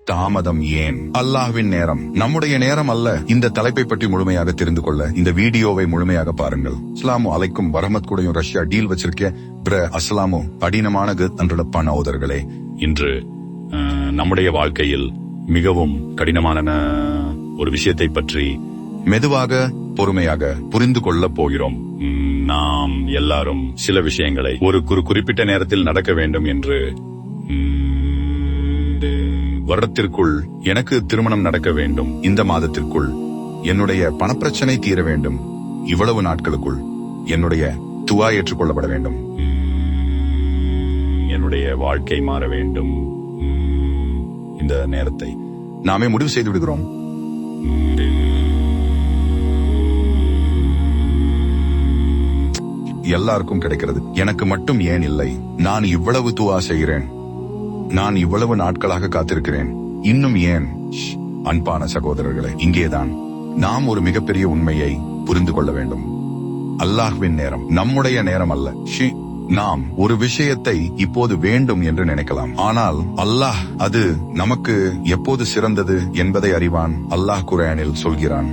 தாமதம் ஏன்? அல்லாஹ்வின் நேரம் நம்முடைய நேரம் அல்ல. இந்த தலைப்பை பற்றி முழுமையாக தெரிந்து கொள்ள இந்த வீடியோவை முழுமையாக பாருங்கள். அஸ்ஸலாமு அலைக்கும் வரஹ்மத் கூடயும் ரஷ்யா டீல் வச்சிருக்கேன். அஸ்ஸலாமு கடினமான அன்றடப்பான ஓதர்களே, இன்று நம்முடைய வாழ்க்கையில் மிகவும் கடினமான ஒரு விஷயத்தை பற்றி மெதுவாக பொறுமையாக புரிந்து கொள்ள போகிறோம். நாம் எல்லாரும் சில விஷயங்களை ஒரு குறிப்பிட்ட நேரத்தில் நடக்க வேண்டும் என்று, வருடத்திற்குள் எனக்கு திருமணம் நடக்க வேண்டும், இந்த மாதத்திற்குள் என்னுடைய பணப்பிரச்சனை தீர வேண்டும், இவ்வளவு நாட்களுக்குள் என்னுடைய துவா ஏற்றுக்கொள்ளப்பட வேண்டும், என்னுடைய வாழ்க்கை மாற வேண்டும். இந்த நேரத்தை நாமே முடிவு செய்து விடுகிறோம். எல்லாருக்கும் கிடைக்கிறது, எனக்கு மட்டும் ஏன் இல்லை? நான் இவ்வளவு துவா செய்கிறேன், நான் இவ்வளவு நாட்களாக காத்திருக்கிறேன், இன்னும் ஏன்? அன்பான சகோதரர்களே, இங்கேதான் நாம் ஒரு மிகப்பெரிய உண்மையை புரிந்து கொள்ள வேண்டும். அல்லாஹ்வின் நேரம் நம்முடைய நேரம் அல்ல. நாம் ஒரு விஷயத்தை இப்போது வேண்டும் என்று நினைக்கலாம், ஆனால் அல்லாஹ் அது நமக்கு எப்போது சிறந்தது என்பதை அறிவான். அல்லாஹ் குர்ஆனில் சொல்கிறான்,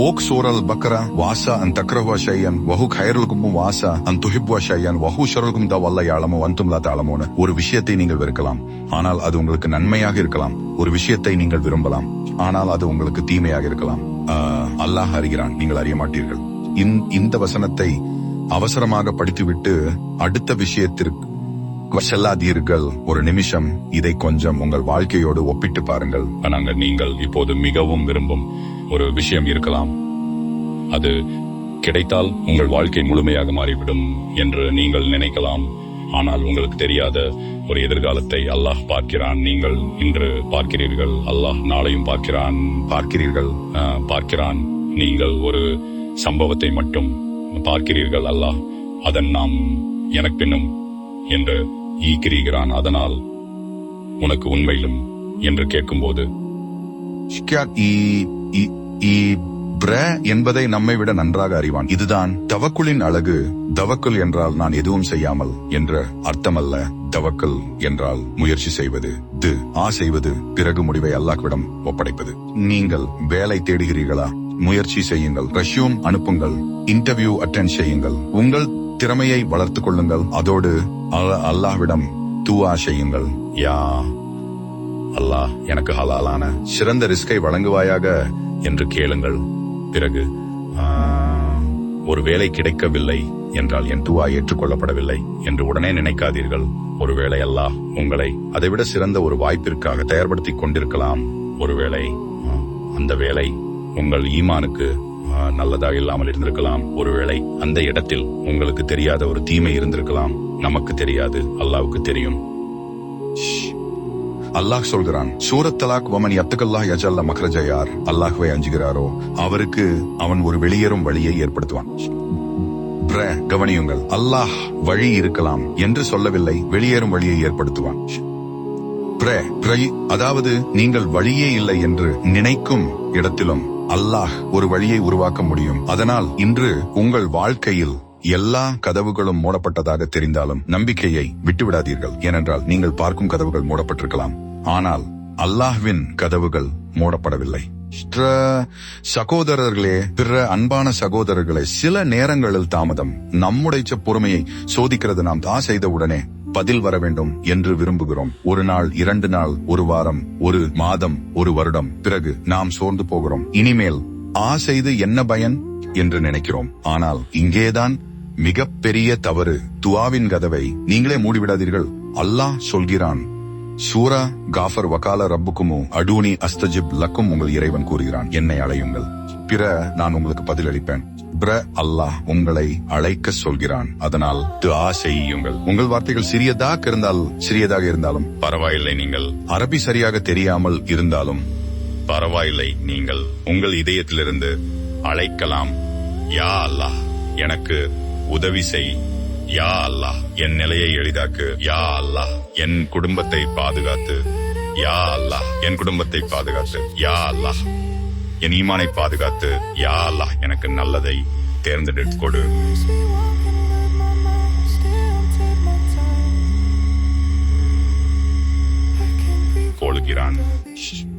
ஓக் சூரல் பக்ரா வாசா அன் தக்ரஹு ஷையன் வஹு கைருல்கும் வாசா அன் துஹிப்பு ஷையன் வஹு ஷருல்கும் தவல்ல யாலமு அன்தும் லா தஅலமூன. ஒரு விஷயத்தை நீங்கள் வெறுக்கலாம், ஆனால் அது உங்களுக்கு நன்மையாக இருக்கலாம். ஒரு விஷயத்தை நீங்கள் விரும்பலாம், ஆனால் அது உங்களுக்கு தீமையாக இருக்கலாம். அல்லாஹ் அறிகிறான், நீங்கள் அறிய மாட்டீர்கள். இந்த வசனத்தை அவசரமாக படித்துவிட்டு அடுத்த விஷயத்திற்கு செல்லாதீர்கள். ஒரு நிமிஷம் இதை கொஞ்சம் உங்கள் வாழ்க்கையோடு ஒப்பிட்டு பாருங்கள். நீங்கள் இப்போது மிகவும் விரும்பும் ஒரு விஷயம் இருக்கலாம், அது கிடைத்தால் உங்கள் வாழ்க்கை முழுமையாக மாறிவிடும் என்று நீங்கள் நினைக்கலாம். ஆனால் உங்களுக்கு தெரியாத ஒரு எதிர்காலத்தை அல்லாஹ் பார்க்கிறான். நீங்கள் இன்று பார்க்கிறீர்கள், அல்லாஹ் நாளையும் பார்க்கிறான். நீங்கள் ஒரு சம்பவத்தை மட்டும் பார்க்கிறீர்கள், அல்லாஹ் அதன் நாம் எனக்கு பின்னும் என்று ஈக்கிறீகிறான். அதனால் உனக்கு உண்மையிலும் என்று கேட்கும்போது என்பதை நம்மை விட நன்றாக அறிவான். இதுதான் தவக்குலின் அழகு. தவக்குல் என்றால் நான் எதுவும் செய்யாமல் என்ற அர்த்தமல்ல. தவக்கல் என்றால் முயற்சி செய்வது, செய்வது, பிறகு முடிவை அல்லாஹ்விடம் ஒப்படைப்பது. நீங்கள் வேலை தேடுகிறீர்களா? முயற்சி செய்யுங்கள், ரெஸ்யூம் அனுப்புங்கள், இன்டர்வியூ அட்டெண்ட் செய்யுங்கள், உங்கள் திறமையை வளர்த்துக் கொள்ளுங்கள். அதோடு அல்லாஹ்விடம் துஆ செய்யுங்கள். யா அல்லாஹ், எனக்கு ஹலாலான சிறந்த ரிஸ்கை வழங்குவாயாக என்று கேளுங்கள். பிறகு ஒரு வேலை கிடைக்கவில்லை என்றால் என் துஆ ஏற்றுக்கொள்ளப்படவில்லை என்று உடனே நினைக்காதீர்கள். ஒருவேளை அல்லாஹ் உங்களை அதைவிட சிறந்த ஒரு வாய்ப்பிற்காக தயார்படுத்திக் கொண்டிருக்கலாம். ஒருவேளை அந்த வேலை உங்கள் ஈமானுக்கு நல்லதாக இல்லாமல் இருந்திருக்கலாம். ஒருவேளை அந்த இடத்தில் உங்களுக்கு தெரியாத ஒரு தீமை இருந்திருக்கலாம். நமக்கு தெரியாது, அல்லாஹ்வுக்கு தெரியும். அல்லாஹ் சொல்கிறான், சூரத் தலாக், வமன் யத்தகல்லாஹ் யஜஅல் மக்ரஜா. யார் அல்லாஹ்வை அஞ்சுகிறாரோ அவருக்கு அவன் ஒரு வெளியேறும் வழியை ஏற்படுத்துவான். கவனியுங்கள், அல்லாஹ் வழி இருக்கலாம் என்று சொல்லவில்லை, வெளியேறும் வழியை ஏற்படுத்துவான். அதாவது நீங்கள் வழியே இல்லை என்று நினைக்கும் இடத்திலும் அல்லாஹ் ஒரு வழியை உருவாக்க முடியும். அதனால் இன்று உங்கள் வாழ்க்கையில் எல்லா கதவுகளும் மூடப்பட்டதாக தெரிந்தாலும் நம்பிக்கையை விட்டுவிடாதீர்கள். ஏனென்றால் நீங்கள் பார்க்கும் கதவுகள் மூடப்பட்டிருக்கலாம், ஆனால் அல்லாஹ்வின் கதவுகள் மூடப்படவில்லை. சகோதரர்களே, பிற அன்பான சகோதரர்களே, சில நேரங்களில் தாமதம் நம்முடைய பொறுமையை சோதிக்கிறது. நாம் செய்த உடனே பதில் வர வேண்டும் என்று விரும்புகிறோம். ஒரு நாள், 2 நாள், ஒரு வாரம், ஒரு மாதம், ஒரு வருடம், பிறகு நாம் சோர்ந்து போகிறோம். இனிமேல் செய்து என்ன பயன் என்று நினைக்கிறோம். ஆனால் இங்கேதான் மிகப்பெரிய தவறு. துஆவின் கதவை நீங்களே மூடிவிடாதீர்கள். அல்லாஹ் சொல்கிறான், சூரா காஃபர் வகால ரப்புக்குமு அடூனி அஸ்தஜிப் லக்கும். உங்கள் இறைவன் கூறுகிறான், என்னை அழையுங்கள், பிற நான் உங்களுக்கு பதிலளிப்பேன். அல்லாஹ் உங்களை அழைக்க சொல்கிறான். அதனால் துஆ செய்யுங்கள். உங்கள் வார்த்தைகள் சிறியதாக இருந்தாலும் பரவாயில்லை, நீங்கள் அரபி சரியாக தெரியாமல் இருந்தாலும் பரவாயில்லை, நீங்கள் உங்கள் இதயத்திலிருந்து அழைக்கலாம். யா அல்லாஹ், எனக்கு உதவி செய். யா அல்லாஹ், என் நிலையை எளிதாக்கு. யா அல்லாஹ், என் குடும்பத்தை பாதுகாத்து. யா அல்லாஹ், என் குடும்பத்தை பாதுகாத்து. யா அல்லாஹ், என் ஈமானை பாதுகாத்து. யா அல்லாஹ், எனக்கு நல்லதை தேர்ந்தெடுத்து கொடு. சொல்கிறான்.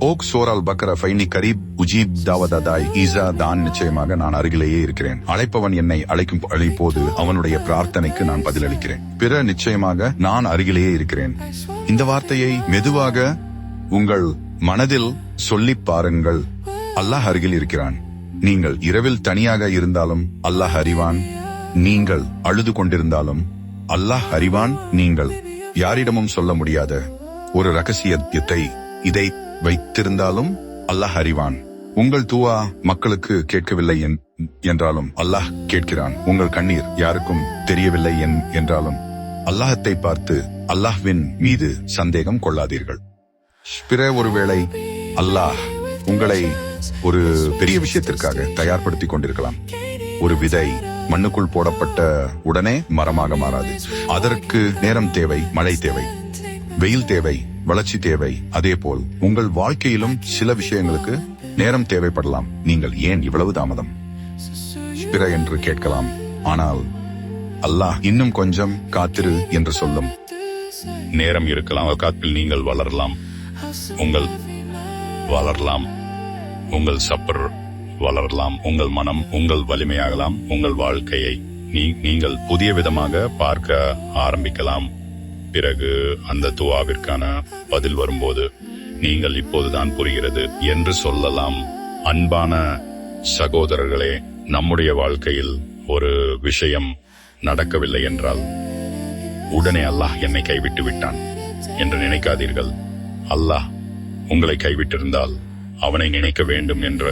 ஓக் சோரால் பக்கர ஃபைனி கரீப் உஜீப் தாவதாய் ஈசா தான், நிச்சயமாக நான் அருகிலேயே இருக்கிறேன். அழைப்பவன் என்னை அழைக்கும் அழைப்போது அவனுடைய பிரார்த்தனைக்கு நான் பதிலளிக்கிறேன். பிற நிச்சயமாக நான் அருகிலேயே இருக்கிறேன். இந்த வார்த்தையை மெதுவாக உங்கள் மனதில் சொல்லிப் பாருங்கள். அல்லாஹ் அருகில் இருக்கிறான். நீங்கள் இரவில் தனியாக இருந்தாலும் அல்லாஹ் அறிவான். நீங்கள் அழுது கொண்டிருந்தாலும் அல்லாஹ் அறிவான். நீங்கள் யாரிடமும் சொல்ல முடியாத ஒரு ரகசியத்தை இதை வைத்திருந்தாலும் அல்லாஹ் அறிவான். உங்கள் துவா மக்களுக்கு கேட்கவில்லை என்றாலும் அல்லாஹ் கேட்கிறான். உங்கள் கண்ணீர் யாருக்கும் தெரியவில்லை என்றாலும் அல்லாஹத்தை பார்த்து அல்லாஹ்வின் மீது சந்தேகம் கொள்ளாதீர்கள். பிற ஒருவேளை அல்லாஹ் உங்களை ஒரு பெரிய விஷயத்திற்காக தயார்படுத்திக் கொண்டிருக்கலாம். ஒரு விதை மண்ணுக்குள் போடப்பட்ட உடனே மரமாக மாறாது. அதற்கு நேரம் தேவை, மழை தேவை, வெயில் தேவை, வளர்ச்சி தேவை. அதேபோல் உங்கள் வாழ்க்கையிலும் சில விஷயங்களுக்கு நேரம் தேவைப்படலாம். நீங்கள் ஏன் இவ்வளவு தாமதம் பிற என்று கேட்கலாம். ஆனால் அல்லாஹ் இன்னும் கொஞ்சம் காத்திரு என்று சொல்லும் நேரம் இருக்கலாம். காத்தில் நீங்கள் வளரலாம், உங்கள் வளரலாம், உங்கள் சப்பர் வளரலாம், உங்கள் மனம் உங்கள் வலிமையாகலாம். உங்கள் வாழ்க்கையை நீங்கள் புதிய விதமாக பார்க்க ஆரம்பிக்கலாம். பிறகு அந்த துவாவிற்கான பதில் வரும்போது நீங்கள் இப்போதுதான் புரிகிறது என்று சொல்லலாம். அன்பான சகோதரர்களே, நம்முடைய வாழ்க்கையில் ஒரு விஷயம் நடக்கவில்லை என்றால் உடனே அல்லாஹ் என்னை கைவிட்டு விட்டான் என்று நினைக்காதீர்கள். அல்லாஹ் உங்களை கைவிட்டிருந்தால் அவனை நினைக்க வேண்டும் என்ற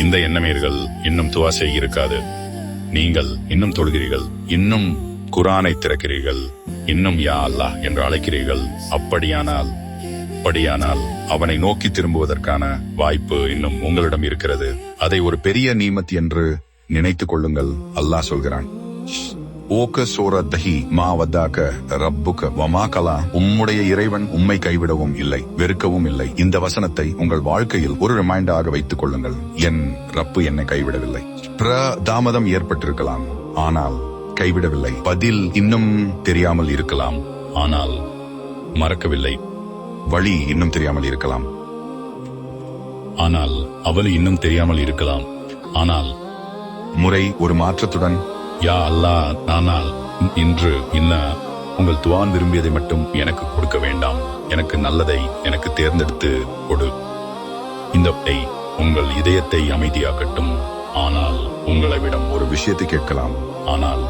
இந்த எண்ணமீர்கள் இன்னும் துவா செய்யிருக்காது. நீங்கள் இன்னும் தொழுகிறீர்கள், இன்னும் குரானை திறக்கிறீர்கள், இன்னும் யா அல்லாஹ் என்று அழைக்கிறீர்கள். அப்படியானால் அவனை நோக்கி திரும்புவதற்கான வாய்ப்பு இன்னும் உங்களிடம் இருக்கிறது. அதை ஒரு பெரிய நீமத் என்று நினைத்துக் கொள்ளுங்கள். அல்லாஹ் சொல்கிறான், ஓக சோர தஹி மா வத்தாக்க ரப்புக வமா கலா. உம்முடைய இறைவன் உம்மை கைவிடவும் இல்லை, வெறுக்கவும் இல்லை. இந்த வசனத்தை உங்கள் வாழ்க்கையில் ஒரு ரிமைண்டராக வைத்துக் கொள்ளுங்கள். என் ரப்பு என்னை கைவிடவில்லை. தாமதம் ஏற்பட்டிருக்கலாம், ஆனால் கைவிடவில்லை. பதில் இன்னும் தெரியாமல் இருக்கலாம், ஆனால் மறக்கவில்லை. வழி இன்னும் தெரியாமல் இருக்கலாம், ஆனால் அவள் இன்னும் தெரியாமல் இருக்கலாம். ஆனால் முறை ஒரு மாற்றத்துடன் யா அல்லாஹ், ஆனால் இன்று உங்கள் துவான் விரும்பியதை மட்டும் எனக்கு கொடுக்க வேண்டாம். எனக்கு நல்லதை எனக்கு தேர்ந்தெடுத்து கொடு. இந்த உங்கள் இதயத்தை அமைதியாக்கட்டும். ஆனால் உங்களிடம் ஒரு விஷயத்தை கேட்கலாம், ஆனால்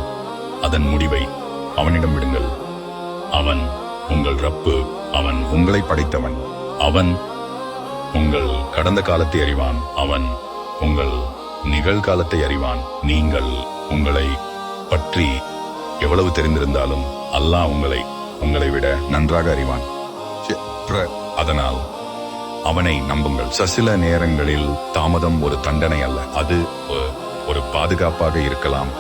அதன் முடிவை அவனிடம் விடுங்கள். அவன் உங்கள் ரப்பு, அவன் உங்களை படைத்தவன். அவன் உங்கள் கடந்த காலத்தை அறிவான், அவன் உங்கள் நிகழ்காலத்தை அறிவான். நீங்கள் உங்களை பற்றி எவ்வளவு தெரிந்திருந்தாலும் அல்லாஹ் உங்களை விட நன்றாக அறிவான். அதனால் அவனை நம்புங்கள். சில நேரங்களில் தாமதம் ஒரு தண்டனை அல்ல, அது ஒரு பாதுகாப்பாக இருக்கலாம்.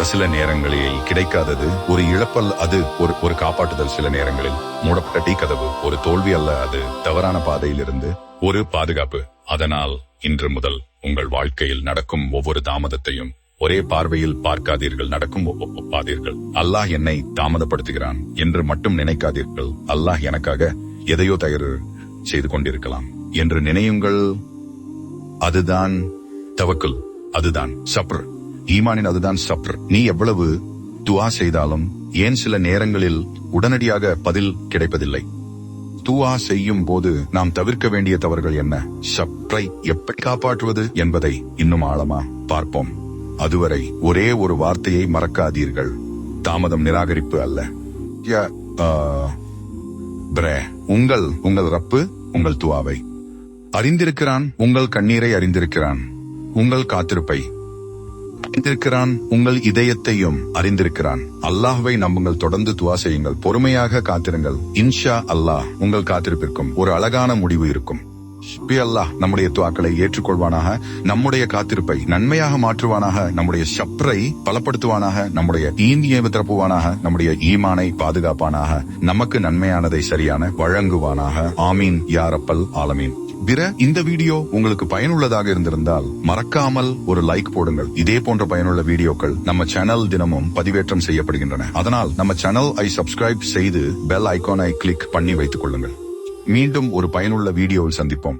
சில நேரங்களில் கிடைக்காதது ஒரு இழப்பல், அது ஒரு காப்பாற்றுதல். சில நேரங்களில் மூடப்பட்ட டீ கதவு ஒரு தோல்வி அல்ல, அது தவறான பாதையிலிருந்து ஒரு பாதுகாப்பு. அதனால் இன்று முதல் உங்கள் வாழ்க்கையில் நடக்கும் ஒவ்வொரு தாமதத்தையும் ஒரே பார்வையில் பார்க்காதீர்கள். நடக்கும் பாதீர்கள். அல்லாஹ் என்னை தாமதப்படுத்துகிறான் என்று மட்டும் நினைக்காதீர்கள். அல்லாஹ் எனக்காக எதையோ தயார் செய்து கொண்டிருக்கலாம் என்று நினையுங்கள். அதுதான் தவக்குல், அதுதான் சப்ர். ஈமானின் அதுதான் சப்ர். நீ எவ்வளவு துவா செய்தாலும் ஏன் சில நேரங்களில் உடனடியாக பதில் கிடைப்பதில்லை? துவா செய்யும் போது நாம் தவிர்க்க வேண்டிய தவறுகள் என்ன? சப்ரை எப்படி காப்பாற்றுவது என்பதை இன்னும் ஆழமா பார்ப்போம். அதுவரை ஒரே ஒரு வார்த்தையை மறக்காதீர்கள். தாமதம் நிராகரிப்பு அல்ல. உங்கள் ரப்பு உங்கள் துவாவை அறிந்திருக்கிறான், உங்கள் கண்ணீரை அறிந்திருக்கிறான், உங்கள் காத்திருப்பை அறிந்திருக்கிறான், உங்கள் இதயத்தையும் அறிந்திருக்கிறான். அல்லாஹ்வை நம்புங்கள், தொடர்ந்து துவா செய்யுங்கள், பொறுமையாக காத்திருங்கள். இன்ஷா அல்லாஹ் உங்கள் காத்திருப்பிற்கும் ஒரு அழகான முடிவு இருக்கும். அல்லாஹ் நம்முடைய துவாக்களை ஏற்றுக்கொள்வானாக, நம்முடைய காத்திருப்பை நன்மையாக மாற்றுவானாக, நம்முடைய சப்ரை பலப்படுத்துவானாக, நம்முடைய ஈந்தியை திறப்புவானாக, நம்முடைய ஈமானை பாதுகாப்பானாக, நமக்கு நன்மையானதை சரியான வழங்குவானாக. ஆமீன் யா ரப்பல் ஆலமீன். இந்த வீடியோ உங்களுக்கு பயனுள்ளதாக இருந்திருந்தால் மறக்காமல் ஒரு லைக் போடுங்கள். இதே போன்ற பயனுள்ள வீடியோக்கள் நம்ம சேனல் தினமும் பதிவேற்றம் செய்யப்படுகின்றன. அதனால் நம்ம சேனல் சப்ஸ்கிரைப் செய்து பெல் ஐகானை கிளிக் பண்ணி வைத்துக் கொள்ளுங்கள். மீண்டும் ஒரு பயனுள்ள வீடியோவில் சந்திப்போம்.